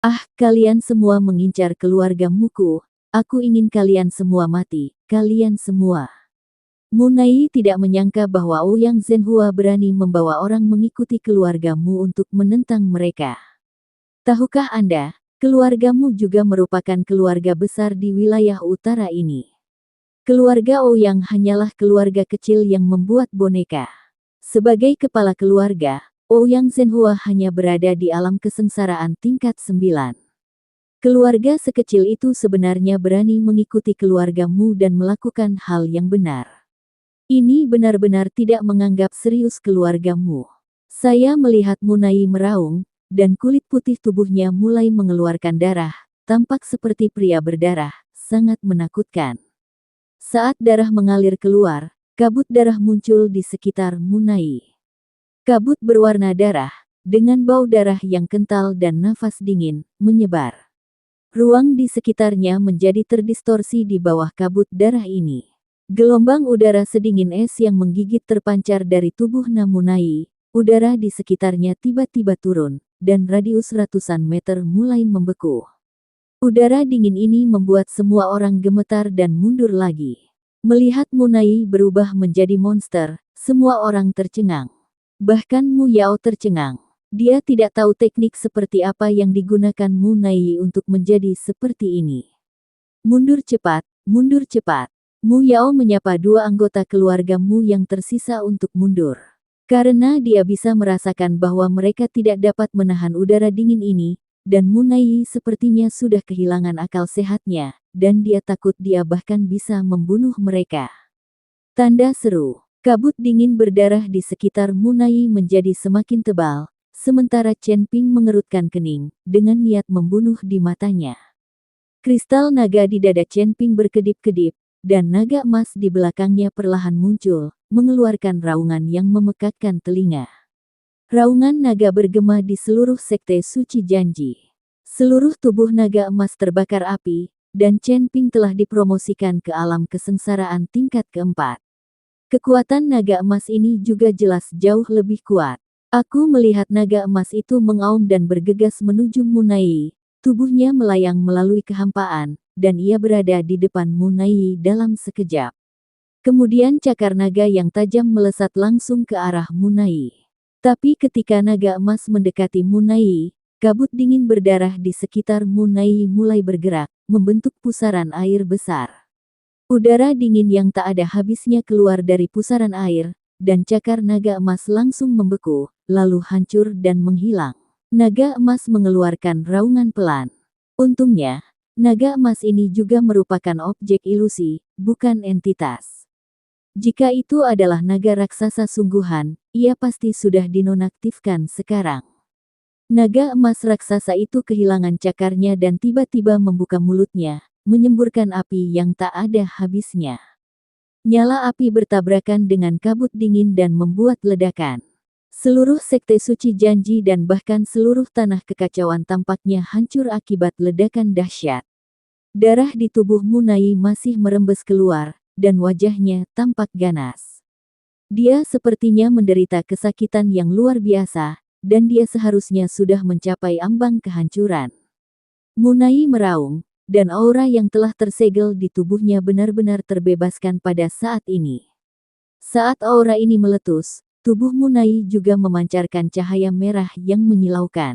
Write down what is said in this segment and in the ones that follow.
Ah, kalian semua mengincar keluarga Muku. Aku ingin kalian semua mati, kalian semua. Munai tidak menyangka bahwa Ouyang Zhenhua berani membawa orang mengikuti keluargamu untuk menentang mereka. Tahukah Anda, keluargamu juga merupakan keluarga besar di wilayah utara ini. Keluarga Ouyang hanyalah keluarga kecil yang membuat boneka. Sebagai kepala keluarga, Ouyang Zhenhua hanya berada di alam kesengsaraan tingkat 9. Keluarga sekecil itu sebenarnya berani mengikuti keluargamu dan melakukan hal yang benar. Ini benar-benar tidak menganggap serius keluargamu. Saya melihat Munai meraung, dan kulit putih tubuhnya mulai mengeluarkan darah, tampak seperti pria berdarah, sangat menakutkan. Saat darah mengalir keluar, kabut darah muncul di sekitar Munai. Kabut berwarna darah, dengan bau darah yang kental dan nafas dingin, menyebar. Ruang di sekitarnya menjadi terdistorsi di bawah kabut darah ini. Gelombang udara sedingin es yang menggigit terpancar dari tubuh Munai. Udara di sekitarnya tiba-tiba turun, dan radius ratusan meter mulai membeku. Udara dingin ini membuat semua orang gemetar dan mundur lagi. Melihat Munai berubah menjadi monster, semua orang tercengang. Bahkan Mu Yao tercengang. Dia tidak tahu teknik seperti apa yang digunakan Munai untuk menjadi seperti ini. Mundur cepat, mundur cepat. Mu Yao menyapa dua anggota keluarga Mu yang tersisa untuk mundur. Karena dia bisa merasakan bahwa mereka tidak dapat menahan udara dingin ini, dan Munai sepertinya sudah kehilangan akal sehatnya, dan dia takut dia bahkan bisa membunuh mereka. Tanda seru. Kabut dingin berdarah di sekitar Munai menjadi semakin tebal, sementara Chen Ping mengerutkan kening, dengan niat membunuh di matanya. Kristal naga di dada Chen Ping berkedip-kedip, dan naga emas di belakangnya perlahan muncul, mengeluarkan raungan yang memekakkan telinga. Raungan naga bergema di seluruh sekte suci janji. Seluruh tubuh naga emas terbakar api, dan Chen Ping telah dipromosikan ke alam kesengsaraan tingkat keempat. Kekuatan naga emas ini juga jelas jauh lebih kuat. Aku melihat naga emas itu mengaum dan bergegas menuju Munai. Tubuhnya melayang melalui kehampaan, dan ia berada di depan Munai dalam sekejap. Kemudian cakar naga yang tajam melesat langsung ke arah Munai. Tapi ketika naga emas mendekati Munai, kabut dingin berdarah di sekitar Munai mulai bergerak, membentuk pusaran air besar. Udara dingin yang tak ada habisnya keluar dari pusaran air, dan cakar naga emas langsung membeku, lalu hancur dan menghilang. Naga emas mengeluarkan raungan pelan. Untungnya, naga emas ini juga merupakan objek ilusi, bukan entitas. Jika itu adalah naga raksasa sungguhan, ia pasti sudah dinonaktifkan sekarang. Naga emas raksasa itu kehilangan cakarnya dan tiba-tiba membuka mulutnya, menyemburkan api yang tak ada habisnya. Nyala api bertabrakan dengan kabut dingin dan membuat ledakan. Seluruh sekte suci janji dan bahkan seluruh tanah kekacauan tampaknya hancur akibat ledakan dahsyat. Darah di tubuh Munai masih merembes keluar, dan wajahnya tampak ganas. Dia sepertinya menderita kesakitan yang luar biasa, dan dia seharusnya sudah mencapai ambang kehancuran. Munai meraung, dan aura yang telah tersegel di tubuhnya benar-benar terbebaskan pada saat ini. Saat aura ini meletus, tubuh Munai juga memancarkan cahaya merah yang menyilaukan.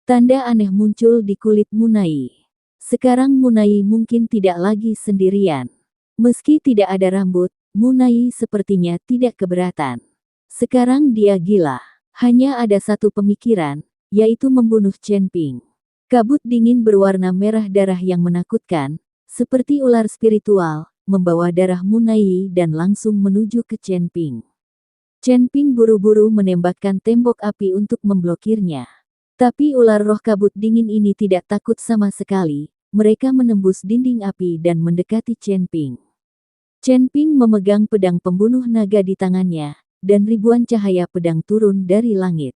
Tanda aneh muncul di kulit Munai. Sekarang Munai mungkin tidak lagi sendirian. Meski tidak ada rambut, Munai sepertinya tidak keberatan. Sekarang dia gila. Hanya ada satu pemikiran, yaitu membunuh Chen Ping. Kabut dingin berwarna merah darah yang menakutkan, seperti ular spiritual, membawa darah Munai dan langsung menuju ke Chen Ping. Chen Ping buru-buru menembakkan tembok api untuk memblokirnya. Tapi ular roh kabut dingin ini tidak takut sama sekali, mereka menembus dinding api dan mendekati Chen Ping. Chen Ping memegang pedang pembunuh naga di tangannya, dan ribuan cahaya pedang turun dari langit.